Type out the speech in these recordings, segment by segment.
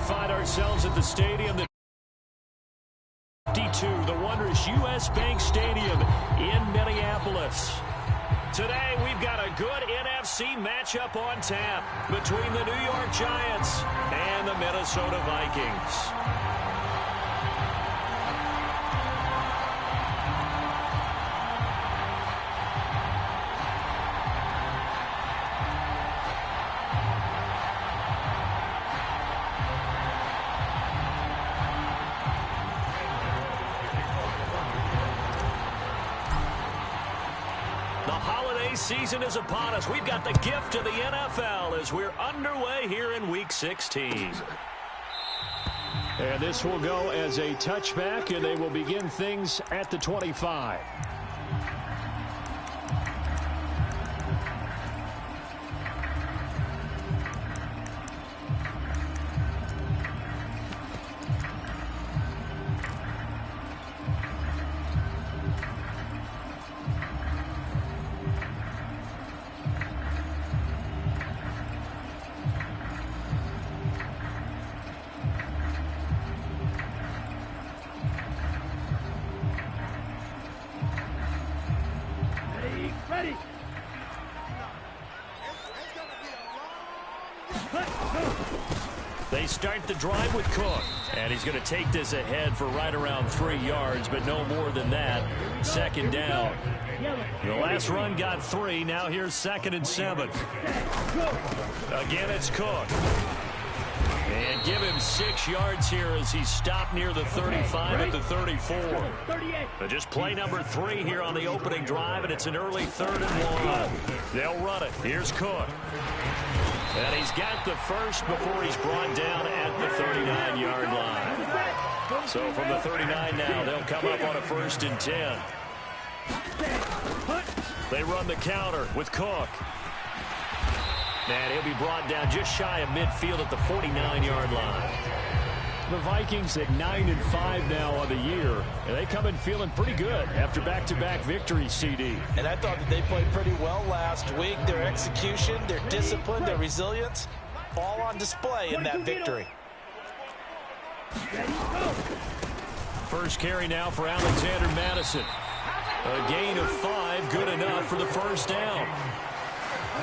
find ourselves at the stadium that 52, the wondrous U.S. Bank Stadium in Minneapolis. Today, we've got a good NFC matchup on tap between the New York Giants and the Minnesota Vikings. Season is upon us. We've got the gift of the NFL as we're underway here in Week 16. And this will go as a touchback, and they will begin things at the 25. They start the drive with Cook, and he's going to take this ahead for right around 3 yards, but no more than that. Second down. The last run got 3. Now here's 2nd and 7. Again, it's Cook. And give him 6 yards here as he's stopped near the 35 at the 34. But just play number 3 here on the opening drive, and it's an early 3rd and 1. They'll run it. Here's Cook. And he's got the first before he's brought down at the 39-yard line. So from the 39 now, they'll come up on a 1st and 10. They run the counter with Cook. And he'll be brought down just shy of midfield at the 49-yard line. The Vikings at 9-5 now on the year, and they come in feeling pretty good after back-to-back victories, CD. And I thought that they played pretty well last week. Their execution, their discipline, their resilience, all on display in that victory. First carry now for Alexander Madison. A gain of 5, good enough for the first down.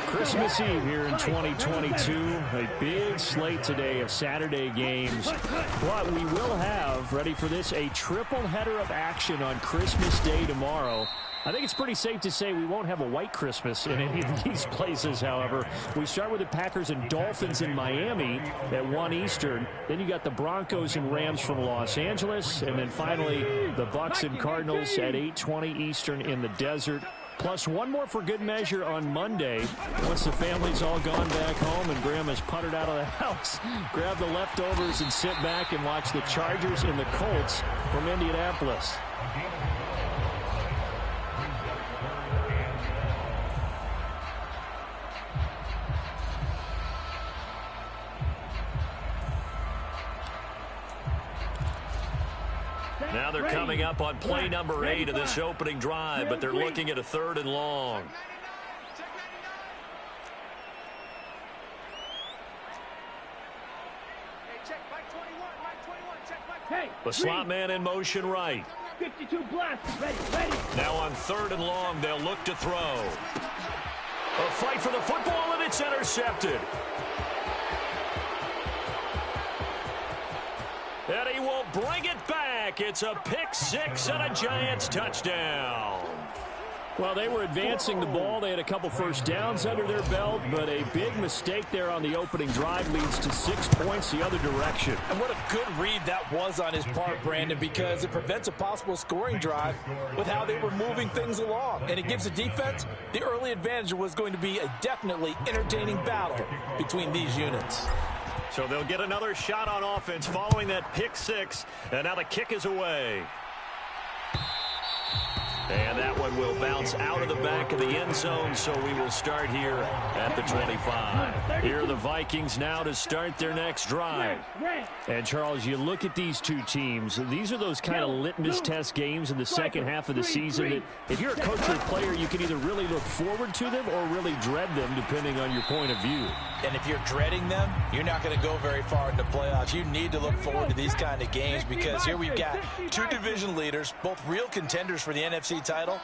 Christmas Eve here in 2022. A big slate today of Saturday games. But we will have, ready for this, a triple header of action on Christmas Day tomorrow. I think it's pretty safe to say we won't have a white Christmas in any of these places, however. We start with the Packers and Dolphins in Miami at 1 Eastern. Then you got the Broncos and Rams from Los Angeles. And then finally, the Bucs and Cardinals at 8:20 Eastern in the desert. Plus one more for good measure on Monday. Once the family's all gone back home and Grandma's puttered out of the house, grab the leftovers and sit back and watch the Chargers and the Colts from Indianapolis. Now they're coming up on play number 8 of this opening drive, but they're looking at a 3rd and long. The slot man in motion right. 52 blast, ready. Now on 3rd and long, they'll look to throw. A fight for the football, and it's intercepted. And he will bring it back. It's a pick 6 and a Giants touchdown. Well, they were advancing the ball. They had a couple first downs under their belt, but a big mistake there on the opening drive leads to 6 points the other direction. And what a good read that was on his part, Brandon, because it prevents a possible scoring drive with how they were moving things along. And it gives the defense the early advantage. Was going to be a definitely entertaining battle between these units. So they'll get another shot on offense following that pick 6, and now the kick is away. And And that one will bounce out of the back of the end zone, so we will start here at the 25. Here are the Vikings now to start their next drive. And, Charles, you look at these two teams, these are those kind of litmus test games in the second half of the season that if you're a coach or a player, you can either really look forward to them or really dread them, depending on your point of view. And if you're dreading them, you're not going to go very far in the playoffs. You need to look forward to these kind of games because here we've got two division leaders, both real contenders for the NFC title.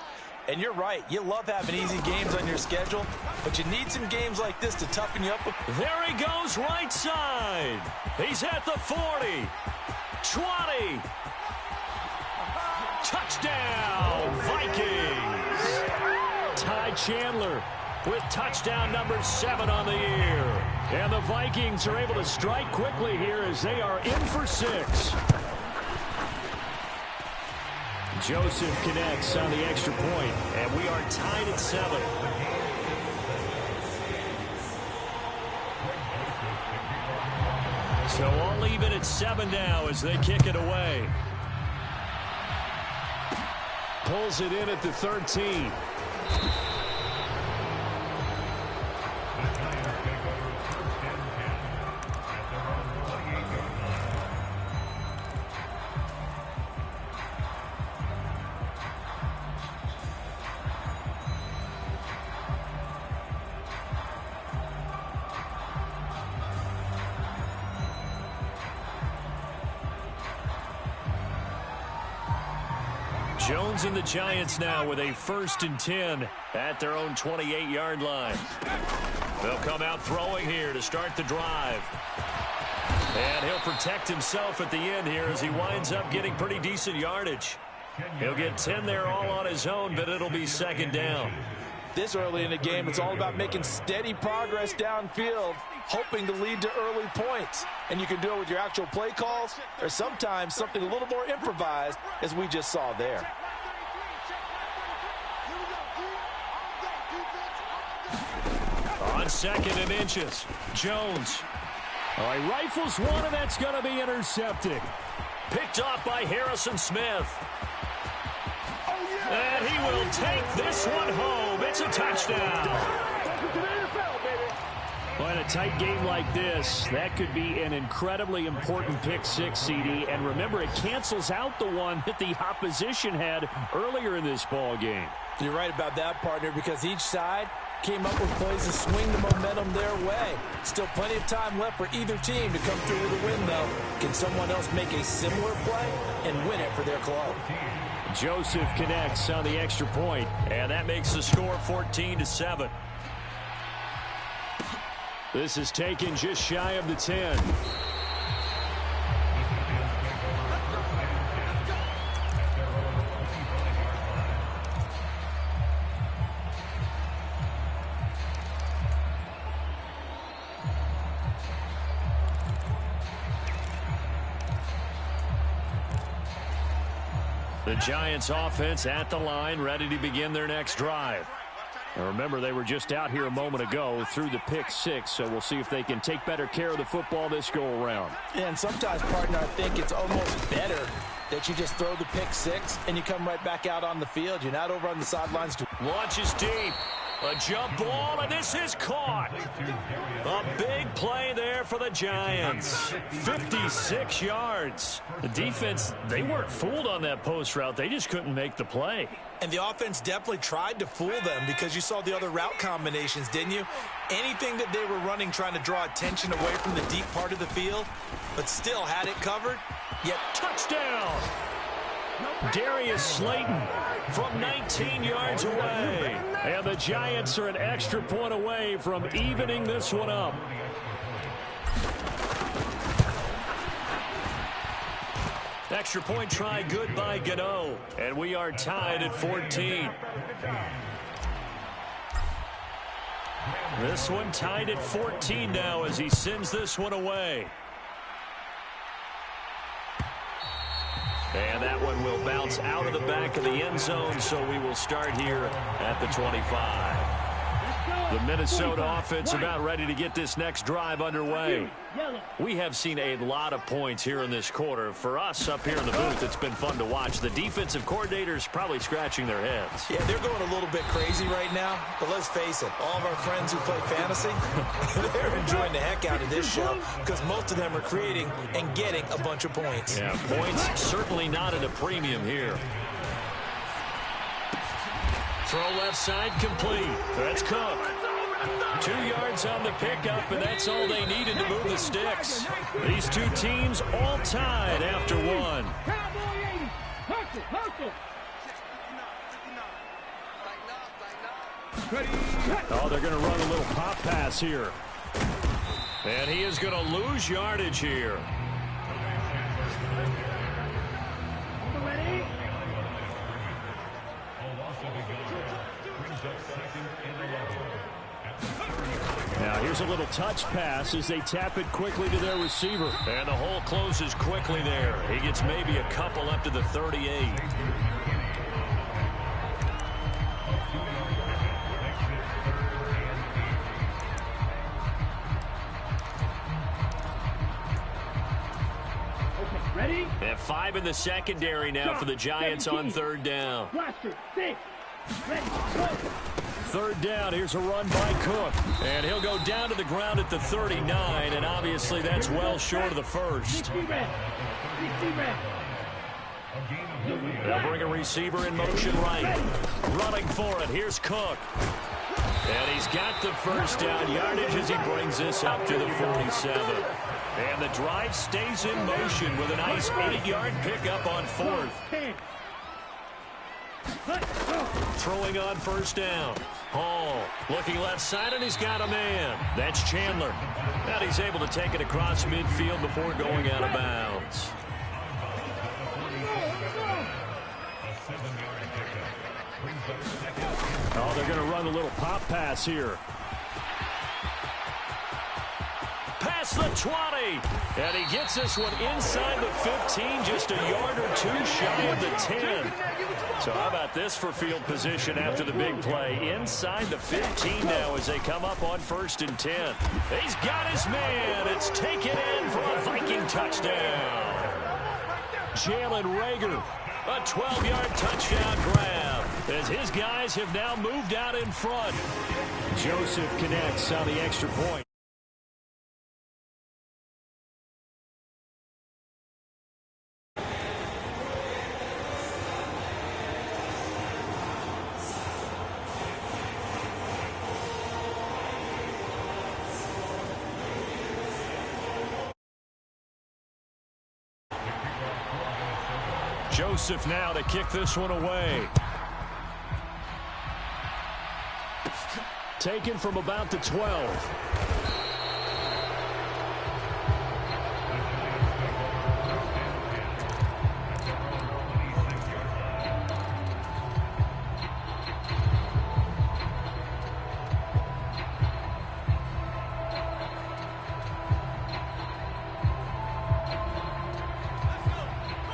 And you're right, you love having easy games on your schedule, but you need some games like this to toughen you up. There he goes, right side. He's at the 40, 20. Touchdown, Vikings. Ty Chandler with touchdown number 7 on the year. And the Vikings are able to strike quickly here as they are in for 6. Joseph connects on the extra point, and we are tied at 7. So all even at 7 now as they kick it away. Pulls it in at the 13. Jones and the Giants now with a 1st and 10 at their own 28-yard line. They'll come out throwing here to start the drive. And he'll protect himself at the end here as he winds up getting pretty decent yardage. He'll get 10 there all on his own, but it'll be 2nd down. This early in the game, it's all about making steady progress downfield, hoping to lead to early points. And you can do it with your actual play calls or sometimes something a little more improvised, as we just saw there. On 2nd and inches, Jones. All right, rifles one, and that's going to be intercepted. Picked off by Harrison Smith. And he will take this one home. It's a touchdown. Well, in a tight game like this, that could be an incredibly important pick 6, CD. And remember, it cancels out the one that the opposition had earlier in this ball game. You're right about that, partner, because each side came up with plays to swing the momentum their way. Still plenty of time left for either team to come through with a win, though. Can someone else make a similar play and win it for their club? Joseph connects on the extra point, and that makes the score 14-7. This is taken just shy of the 10. The Giants offense at the line, ready to begin their next drive. Now remember, they were just out here a moment ago through the pick 6, so we'll see if they can take better care of the football this go around. And sometimes, partner, I think it's almost better that you just throw the pick 6 and you come right back out on the field. You're not over on the sidelines. Launches deep. A jump ball, and this is caught. A big play there for the Giants. 56 yards. The defense, they weren't fooled on that post route. They just couldn't make the play. And the offense definitely tried to fool them because you saw the other route combinations, didn't you? Anything that they were running trying to draw attention away from the deep part of the field, but still had it covered. Yet touchdown! Darius Slayton from 19 yards away. And the Giants are an extra point away from evening this one up. Extra point try good by Gano. And we are tied at 14. This one tied at 14 now as he sends this one away. And that one will bounce out of the back of the end zone, so we will start here at the 25. The Minnesota offense about ready to get this next drive underway. We have seen a lot of points here in this quarter. For us up here in the booth, it's been fun to watch. The defensive coordinators probably scratching their heads. Yeah, they're going a little bit crazy right now. But let's face it, all of our friends who play fantasy, they're enjoying the heck out of this show because most of them are creating and getting a bunch of points. Yeah, points certainly not at a premium here. Throw left side complete. That's Cook. 2 yards on the pickup, and that's all they needed to move the sticks. These two teams all tied after one. Oh, they're going to run a little pop pass here. And he is going to lose yardage here. Now here's a little touch pass as they tap it quickly to their receiver. And the hole closes quickly there. He gets maybe a couple up to the 38. Ready? And 5 in the secondary now for the Giants on third down. Blaster, 6. Ready, go. Third down, here's a run by Cook. And he'll go down to the ground at the 39, and obviously that's well short of the first. They'll bring a receiver in motion right. Running for it, here's Cook. And he's got the first down yardage as he brings this up to the 47. And the drive stays in motion with a nice 8-yard pickup on fourth. Throwing on first down. Hall looking left side, and he's got a man. That's Chandler. And he's able to take it across midfield before going out of bounds. Oh, they're going to run a little pop pass here. Past the 20. And he gets this one inside the 15, just a yard or two shy of the 10. So how about this for field position after the big play? Inside the 15 now as they come up on 1st and 10. He's got his man. It's taken in for a Viking touchdown. Jalen Reagor, a 12-yard touchdown grab as his guys have now moved out in front. Joseph connects on the extra point. Joseph now to kick this one away. Taken from about the 12.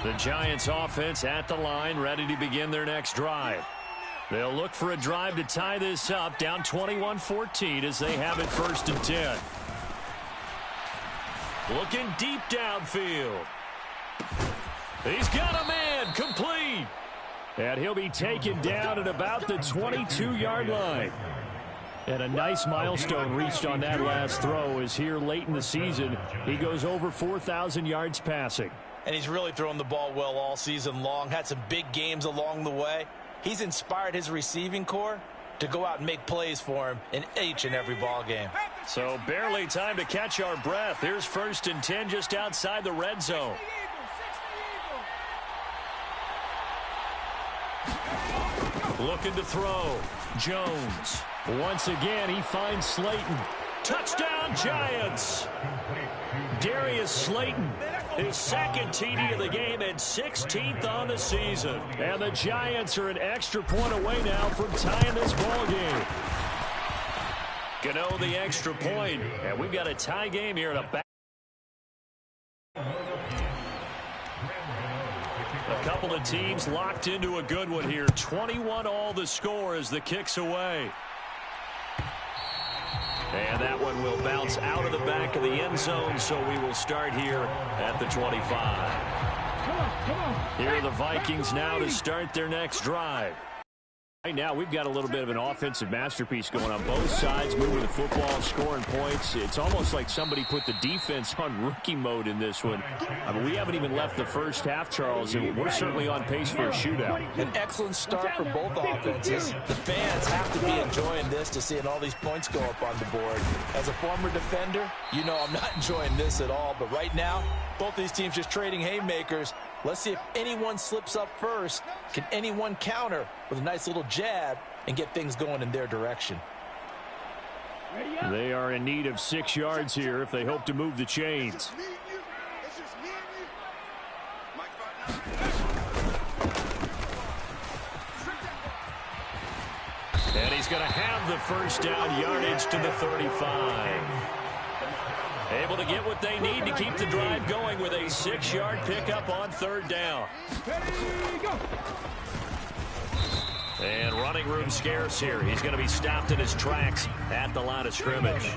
The Giants offense at the line, ready to begin their next drive. They'll look for a drive to tie this up, down 21-14 as they have it 1st and 10. Looking deep downfield. He's got a man, complete. And he'll be taken down at about the 22-yard line. And a nice milestone reached on that last throw is here late in the season. He goes over 4,000 yards passing. And he's really thrown the ball well all season long. Had some big games along the way. He's inspired his receiving corps to go out and make plays for him in each and every ball game. So barely time to catch our breath. Here's 1st and 10 just outside the red zone. Looking to throw. Jones. Once again, he finds Slayton. Touchdown, Giants. Darius Slayton, his 2nd TD of the game and 16th on the season. And the Giants are an extra point away now from tying this ball game. Gano the extra point, and we've got a tie game here in a back. A couple of teams locked into a good one here. 21 all the score as the kick's away. And that one will bounce out of the back of the end zone, so we will start here at the 25. Here are the Vikings now to start their next drive. Right now, we've got a little bit of an offensive masterpiece going on both sides, moving the football, scoring points. It's almost like somebody put the defense on rookie mode in this one. I mean, we haven't even left the first half, Charles, and we're certainly on pace for a shootout. An excellent start for both offenses. The fans have to be enjoying this to seeing all these points go up on the board. As a former defender, you know I'm not enjoying this at all, but right now, both these teams just trading haymakers. Let's see if anyone slips up first. Can anyone counter with a nice little jab and get things going in their direction? They are in need of 6 yards here if they hope to move the chains. And he's going to have the first down yardage to the 35. Able to get what they need to keep the drive going with a 6-yard pickup on third down. And running room scarce here. He's going to be stopped in his tracks at the line of scrimmage.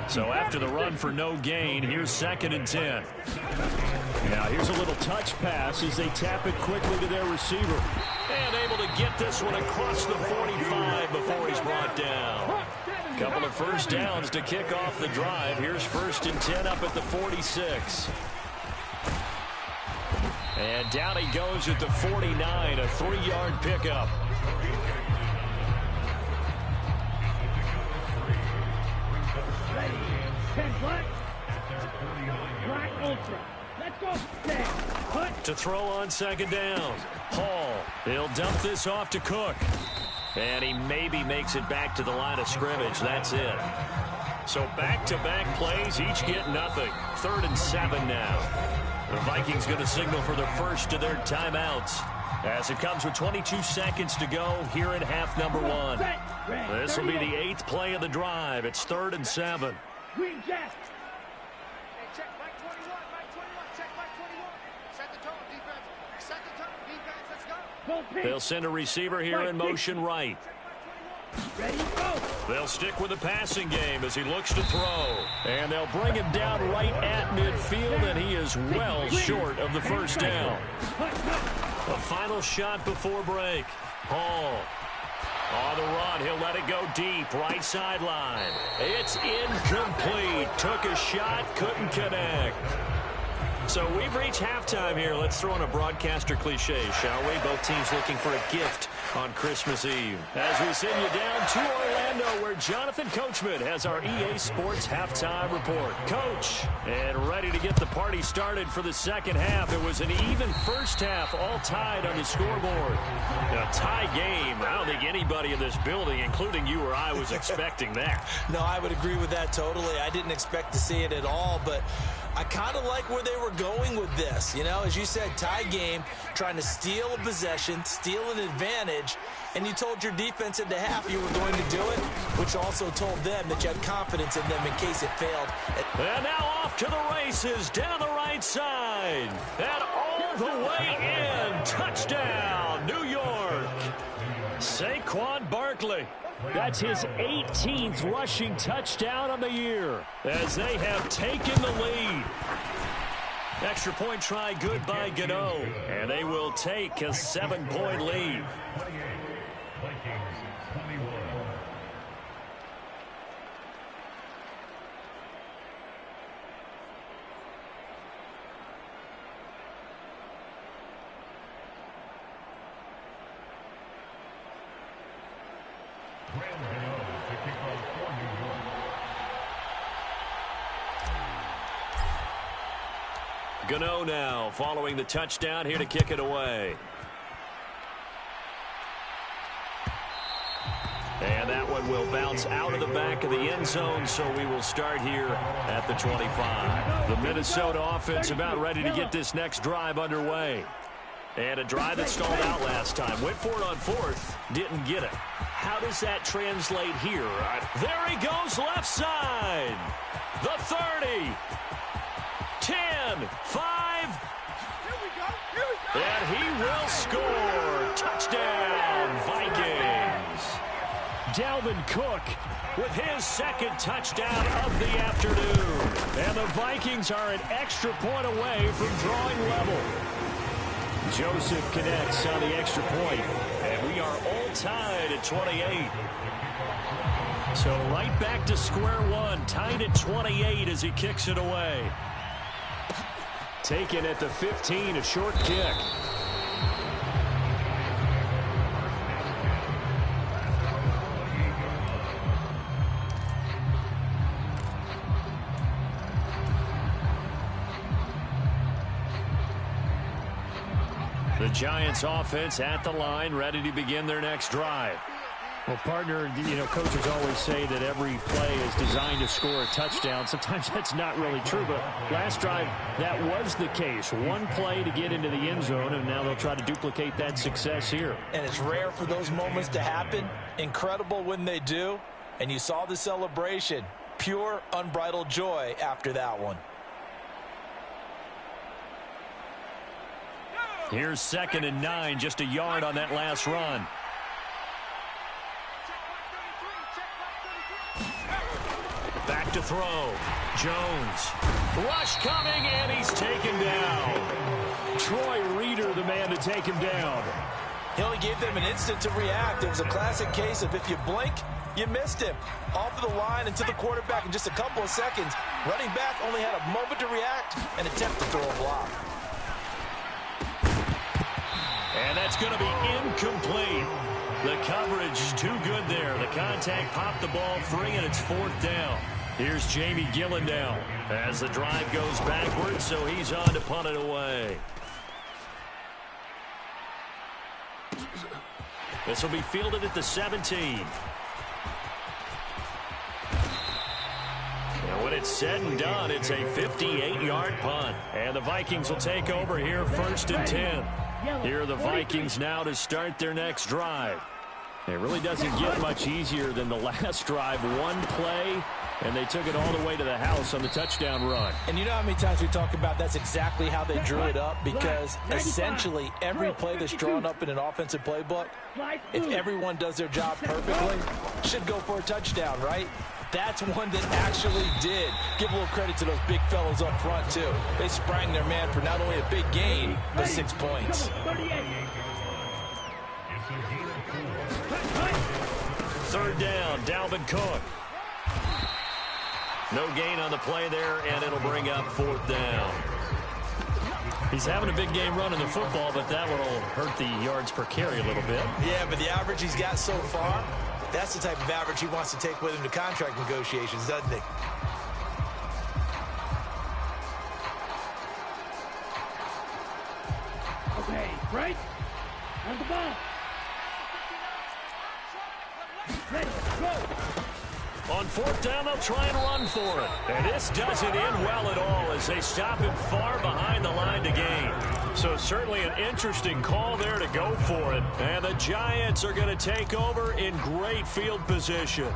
So after the run for no gain, here's 2nd and 10. Now here's a little touch pass as they tap it quickly to their receiver. And able to get this one across the 45 before he's brought down. Couple of first downs to kick off the drive. Here's 1st and 10 up at the 46. And down he goes at the 49, a 3-yard pickup. To throw on 2nd down. Hall, he'll dump this off to Cook. And he maybe makes it back to the line of scrimmage. That's it. So back-to-back plays, each get nothing. 3rd and 7 now. The Vikings going to signal for the first of their timeouts as it comes with 22 seconds to go here in half number 1. This will be the 8th play of the drive. It's 3rd and 7. Green Jack. Check back 21, back 21, check back 21. Set the tone, defense. Set the tone, defense. Let's go. They'll send a receiver here in motion right. Ready, go. They'll stick with the passing game as he looks to throw. And they'll bring him down right at midfield, and he is well short of the first down. A final shot before break. Hall. On the run, he'll let it go deep, right sideline. It's incomplete. Took a shot, couldn't connect. So we've reached halftime here. Let's throw in a broadcaster cliche, shall we? Both teams looking for a gift on Christmas Eve. As we send you down to Orlando, where Jonathan Coachman has our EA Sports halftime report. Coach, and ready to get the party started for the second half. It was an even first half, all tied on the scoreboard. A tie game. I don't think anybody in this building, including you or I, was expecting that. No, I would agree with that totally. I didn't expect to see it at all, but I kind of like where they were going with this. You know, as you said, tie game, trying to steal a possession, steal an advantage, and you told your defense at the half you were going to do it, which also told them that you had confidence in them in case it failed. And now off to the races, down the right side, and all the way in. Touchdown, New York. Saquon Barkley. That's his 18th rushing touchdown of the year as they have taken the lead. Extra point try good by Gano, and they will take a 7-point lead. Gano now following the touchdown here to kick it away. And that one will bounce out of the back of the end zone, so we will start here at the 25. The Minnesota offense about ready to get this next drive underway. And a drive that stalled out last time. Went for it on 4th, didn't get it. How does that translate here? There he goes, left side. The 30. 10, 5, and he will score. Touchdown, Vikings. Dalvin Cook with his second touchdown of the afternoon. And the Vikings are an extra point away from drawing level. Joseph connects on the extra point, and we are all tied at 28. So right back to square one, tied at 28 as he kicks it away. Taken at the 15, a short kick. The Giants offense at the line, ready to begin their next drive. Well, partner, coaches always say that every play is designed to score a touchdown. Sometimes that's not really true, but last drive, that was the case. One play to get into the end zone, and now they'll try to duplicate that success here. And it's rare for those moments to happen. Incredible when they do. And you saw the celebration. Pure, unbridled joy after that one. Here's 2nd and 9, just a yard on that last run. Back to throw. Jones. Rush coming, and he's taken down. Troy Reeder, the man to take him down. He only gave them an instant to react. It was a classic case of if you blink, you missed him. Off of the line and to the quarterback in just a couple of seconds. Running back only had a moment to react and attempt to throw a block. And that's going to be incomplete. The coverage is too good there. The contact popped the ball free, and it's 4th down. Here's Jamie Gillen now as the drive goes backwards, so he's on to punt it away. This will be fielded at the 17. And when it's said and done, it's a 58-yard punt. And the Vikings will take over here 1st and 10. Here are the Vikings now to start their next drive. It really doesn't get much easier than the last drive. One play, and they took it all the way to the house on the touchdown run. And you know how many times we talk about that's exactly how they drew it up? Because essentially every play that's drawn up in an offensive playbook, if everyone does their job perfectly, should go for a touchdown, right? That's one that actually did. Give a little credit to those big fellows up front, too. They sprang their man for not only a big gain, but 6 points. 3rd down, Dalvin Cook. No gain on the play there, and it'll bring up 4th down. He's having a big game running the football, but that one will hurt the yards per carry a little bit. Yeah, but the average he's got so far, that's the type of average he wants to take with him to contract negotiations, doesn't he? Okay, right? On the ball. Ready, go. On 4th down, they'll try and run for it. And this doesn't end well at all as they stop him far behind the line to gain. So certainly an interesting call there to go for it. And the Giants are going to take over in great field position.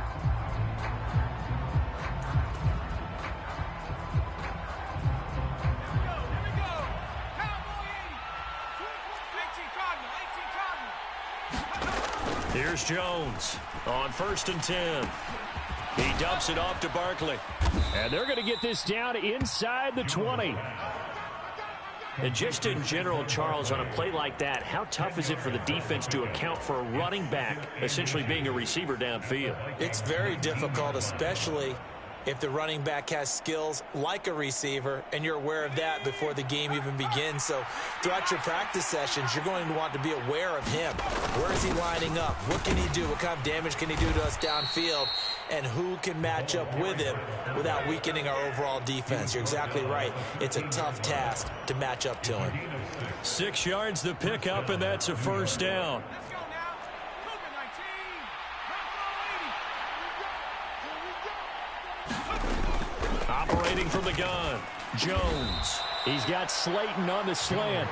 Here's Jones on 1st and 10. He dumps it off to Barkley. And they're going to get this down inside the 20. And just in general, Charles, on a play like that, how tough is it for the defense to account for a running back essentially being a receiver downfield? It's very difficult, especially if the running back has skills like a receiver, and you're aware of that before the game even begins. So throughout your practice sessions, you're going to want to be aware of him. Where is he lining up? What can he do? What kind of damage can he do to us downfield? And who can match up with him without weakening our overall defense? You're exactly right. It's a tough task to match up to him. 6 yards the pickup, and that's a 1st down. Operating from the gun, Jones. He's got Slayton on the slant.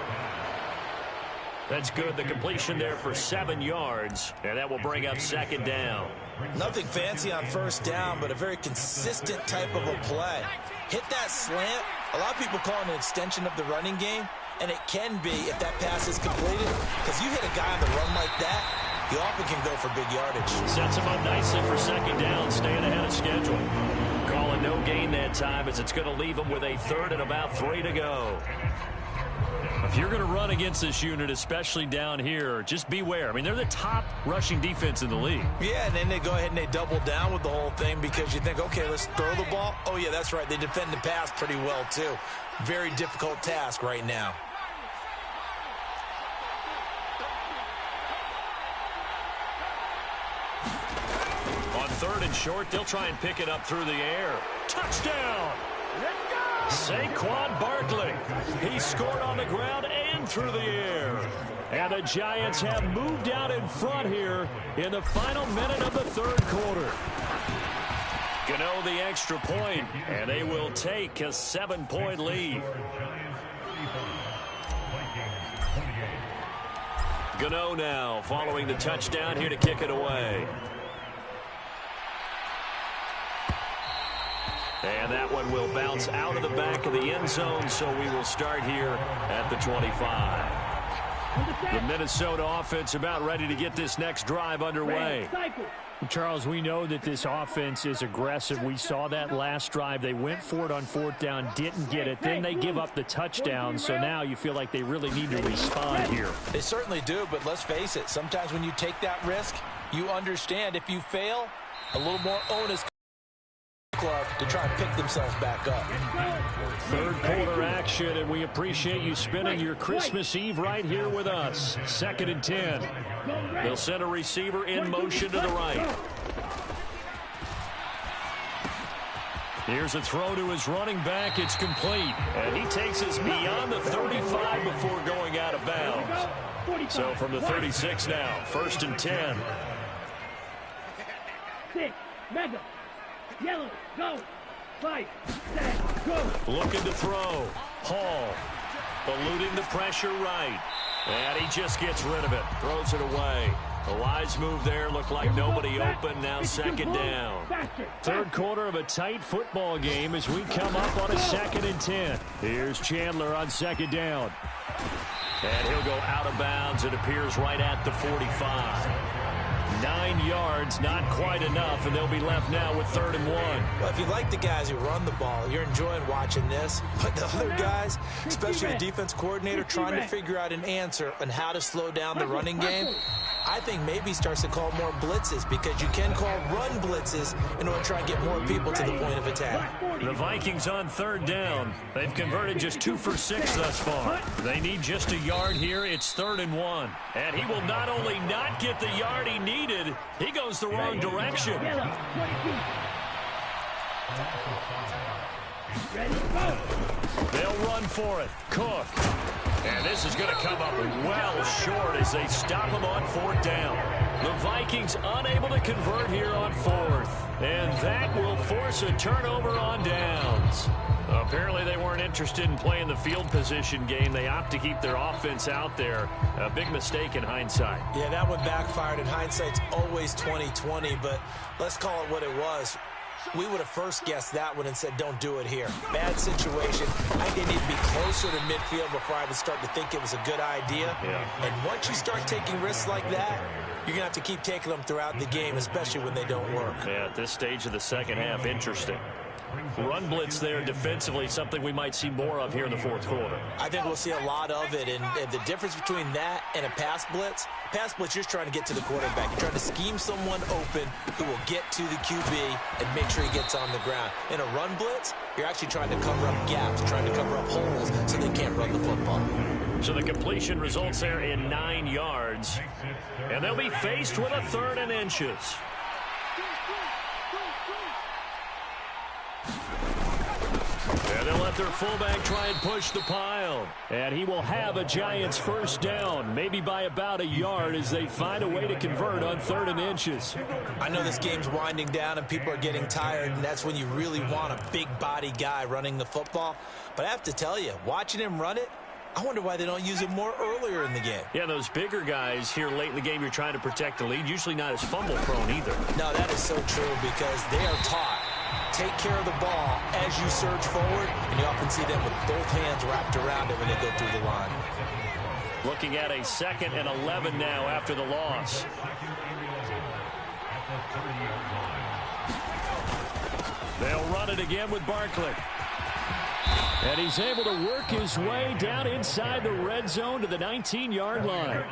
That's good. The completion there for 7 yards, and that will bring up 2nd down. Nothing fancy on 1st down, but a very consistent type of a play. Hit that slant. A lot of people call it an extension of the running game, and it can be if that pass is completed, because you hit a guy on the run like that, He often can go for big yardage. Sets him up nicely for second down, staying ahead of schedule. Calling no gain that time as it's going to leave him with a third and about 3 to go. If you're going to run against this unit, especially down here, just beware. I mean, they're the top rushing defense in the league. Yeah, and then they go ahead and they double down with the whole thing because you think, okay, let's throw the ball. Oh, yeah, that's right. They defend the pass pretty well, too. Very difficult task right now. On 3rd and short, they'll try and pick it up through the air. Touchdown! Saquon Barkley. He scored on the ground and through the air. And the Giants have moved out in front here in the final minute of the 3rd quarter. Gano the extra point, and they will take a 7-point lead. Gano now following the touchdown here to kick it away. And that one will bounce out of the back of the end zone, so we will start here at the 25. The Minnesota offense about ready to get this next drive underway. Charles, we know that this offense is aggressive. We saw that last drive. They went for it on 4th down, didn't get it. Then they give up the touchdown, so now you feel like they really need to respond here. They certainly do, but let's face it. Sometimes when you take that risk, you understand if you fail, a little more onus club to try and pick themselves back up. 3rd quarter action, and we appreciate you spending your Christmas Eve right here with us. 2nd and 10. They'll send a receiver in motion to the right. Here's a throw to his running back. It's complete. And he takes us beyond the 35 before going out of bounds. So from the 36 now, 1st and 10. 6, mega. Yellow, go. 5, 7, go. Looking to throw. Hall. Eluding the pressure right. And he just gets rid of it. Throws it away. A wise move there. Looked like nobody open. Now 2nd down. 3rd quarter of a tight football game as we come up on a 2nd and 10. Here's Chandler on 2nd down. And he'll go out of bounds. It appears right at the 45. 9 yards, not quite enough, and they'll be left now with 3rd and 1. Well, if you like the guys who run the ball, you're enjoying watching this. But the other guys, especially the defense coordinator, trying to figure out an answer on how to slow down the running game, I think maybe starts to call more blitzes because you can call run blitzes in order to try and get more people to the point of attack. The Vikings on 3rd down. They've converted just 2 for 6 thus far. They need just a yard here. It's 3rd and 1. And he will not only not get the yard he needed, he goes the wrong direction. They'll run for it. Cook. And this is going to come up well short as they stop him on 4th down. The Vikings unable to convert here on 4th. And that will force a turnover on downs. Apparently they weren't interested in playing the field position game. They opt to keep their offense out there. A big mistake in hindsight. Yeah, that one backfired. In hindsight's always 20/20, but let's call it what it was. We would have first guessed that one and said, don't do it here. Bad situation. I think they need to be closer to midfield before I would start to think it was a good idea. Yeah. And once you start taking risks like that, you're going to have to keep taking them throughout the game, especially when they don't work. Yeah, at this stage of the 2nd half, interesting. Run blitz there defensively, something we might see more of here in the 4th quarter. I think we'll see a lot of it, and the difference between that and a pass blitz, you're trying to get to the quarterback. You're trying to scheme someone open who will get to the QB and make sure he gets on the ground. In a run blitz, you're actually trying to cover up gaps, trying to cover up holes so they can't run the football. So the completion results there in 9 yards, and they'll be faced with a 3rd and inches. And they'll let their fullback try and push the pile. And he will have a Giants 1st down, maybe by about a yard as they find a way to convert on 3rd and inches. I know this game's winding down and people are getting tired, and that's when you really want a big body guy running the football. But I have to tell you, watching him run it, I wonder why they don't use him more earlier in the game. Yeah, those bigger guys here late in the game, you're trying to protect the lead, usually not as fumble prone either. No, that is so true because they are taught. Take care of the ball as you surge forward, and you often see them with both hands wrapped around it when they go through the line. Looking at a 2nd and 11 now after the loss. They'll run it again with Barkley. And he's able to work his way down inside the red zone to the 19-yard line.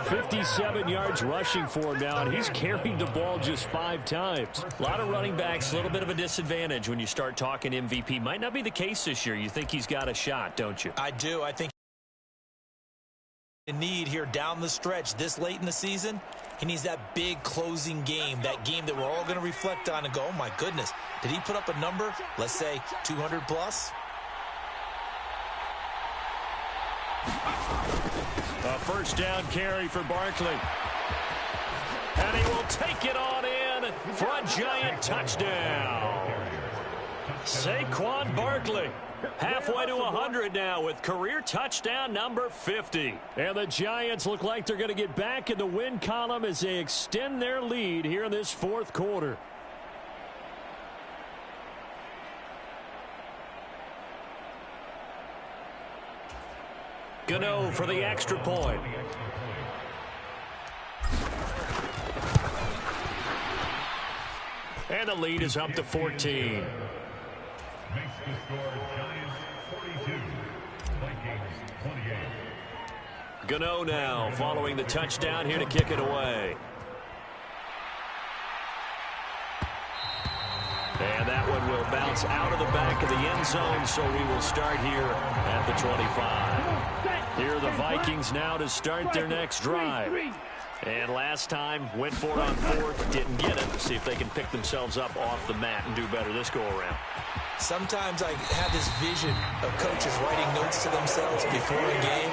57 yards rushing for him now, and he's carried the ball just 5 times. A lot of running backs, a little bit of a disadvantage when you start talking MVP. Might not be the case this year. You think he's got a shot, don't you? I do. I think need here down the stretch this late in the season. He needs that big closing game, that game that we're all going to reflect on and go, oh my goodness, did he put up a number, let's say 200 plus? A first down carry for Barkley. And he will take it on in for a giant touchdown. Saquon Barkley. Halfway to 100 now with career touchdown number 50. And the Giants look like they're going to get back in the win column as they extend their lead here in this 4th quarter. Gano for the extra point. And the lead is up to 14. Gano now following the touchdown here to kick it away. And that one will bounce out of the back of the end zone, so we will start here at the 25. Here are the Vikings now to start their next drive. And last time, went for it on 4th, didn't get it. See if they can pick themselves up off the mat and do better this go-around. Sometimes I have this vision of coaches writing notes to themselves before a game.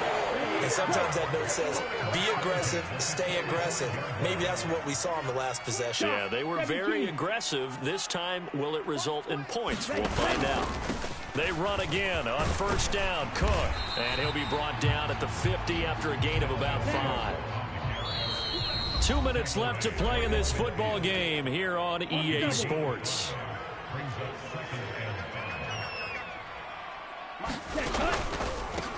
And sometimes that note says, be aggressive, stay aggressive. Maybe that's what we saw in the last possession. Yeah, they were very aggressive. This time, will it result in points? We'll find out. They run again on first down. Cook. And he'll be brought down at the 50 after a gain of about 5. 2 minutes left to play in this football game here on EA Sports.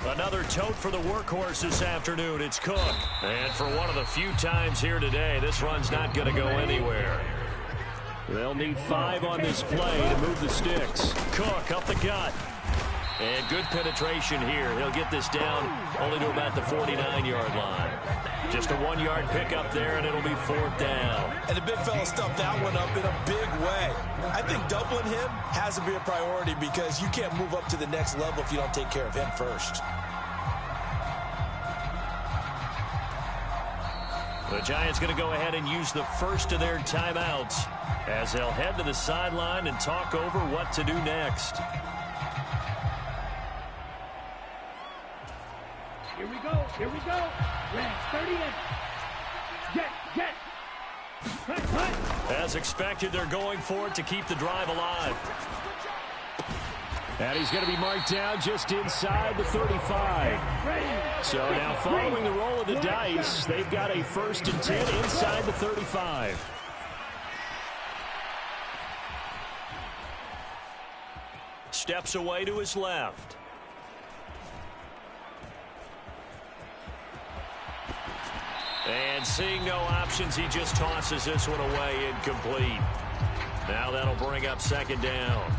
Another tote for the workhorse this afternoon. It's Cook. And for one of the few times here today, this run's not going to go anywhere. They'll need 5 on this play to move the sticks. Cook up the gut. And good penetration here. He'll get this down only to about the 49-yard line. Just a 1-yard pickup there, and it'll be 4th down. And the big fella stuffed that one up in a big way. I think doubling him has to be a priority because you can't move up to the next level if you don't take care of him first. The Giants going to go ahead and use the first of their timeouts as they'll head to the sideline and talk over what to do next. Here we go. Here we go. Rams 30 and get. Cut. As expected, they're going for it to keep the drive alive. And he's going to be marked down just inside the 35. So now following the roll of the dice, they've got a 1st and 10 inside the 35. Steps away to his left. And seeing no options, he just tosses this one away incomplete. Now that'll bring up 2nd down.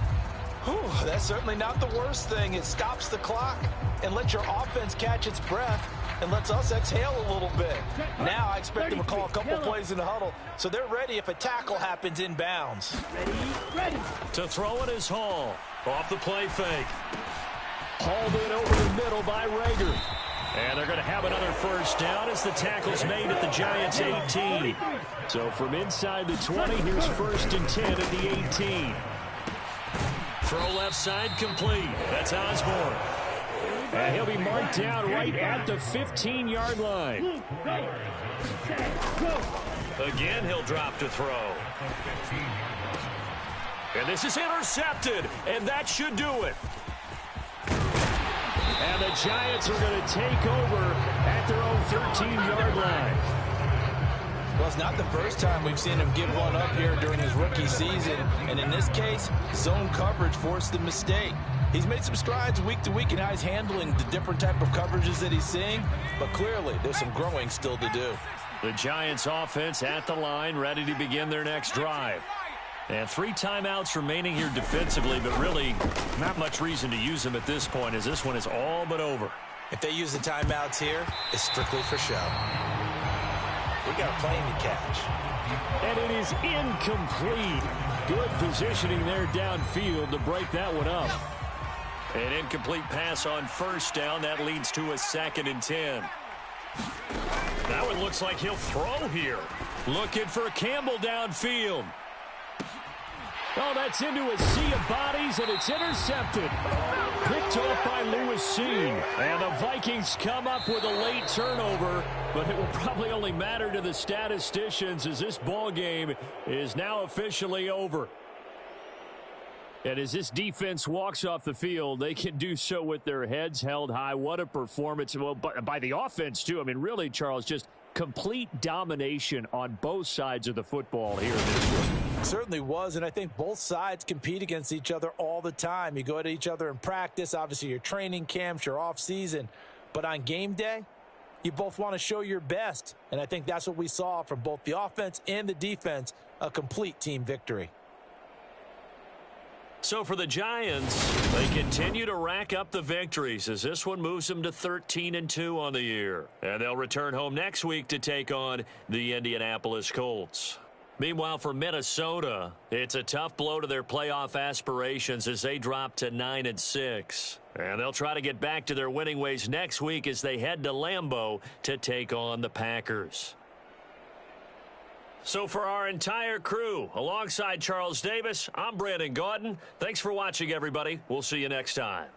Whew, that's certainly not the worst thing. It stops the clock and lets your offense catch its breath and lets us exhale a little bit. Now I expect them to call a couple plays in the huddle, so they're ready if a tackle happens inbounds. Ready. To throw it is Hall. Off the play fake. Hauled in over the middle by Rager. And they're going to have another 1st down as the tackle's made at the Giants' 18. So from inside the 20, here's 1st and 10 at the 18. Throw left side complete. That's Osborne. And he'll be marked down right at the 15-yard line. Again, he'll drop to throw. And this is intercepted, and that should do it. And the Giants are going to take over at their own 13-yard line. Well, it's not the first time we've seen him give one up here during his rookie season. And in this case, zone coverage forced the mistake. He's made some strides week to week in how he's handling the different type of coverages that he's seeing, but clearly there's some growing still to do. The Giants offense at the line, ready to begin their next drive. And 3 timeouts remaining here defensively, but really not much reason to use them at this point, as this one is all but over. If they use the timeouts here, it's strictly for show. We got a plane to catch. And it is incomplete. Good positioning there downfield to break that one up. An incomplete pass on first down. That leads to a 2nd and 10. That one looks like he'll throw here. Looking for Campbell downfield. Oh, that's into a sea of bodies, and it's intercepted. Picked off by Lewis Cine. And the Vikings come up with a late turnover, but it will probably only matter to the statisticians as this ball game is now officially over. And as this defense walks off the field, they can do so with their heads held high. What a performance. Well, by the offense, too. I mean, really, Charles, just complete domination on both sides of the football here in this one. Certainly was, and I think both sides compete against each other all the time. You go at each other in practice, obviously your training camps, your off-season, but on game day, you both want to show your best, and I think that's what we saw from both the offense and the defense, a complete team victory. So for the Giants, they continue to rack up the victories as this one moves them to 13-2 on the year. And they'll return home next week to take on the Indianapolis Colts. Meanwhile, for Minnesota, it's a tough blow to their playoff aspirations as they drop to 9-6. And they'll try to get back to their winning ways next week as they head to Lambeau to take on the Packers. So for our entire crew, alongside Charles Davis, I'm Brandon Gaudin. Thanks for watching, everybody. We'll see you next time.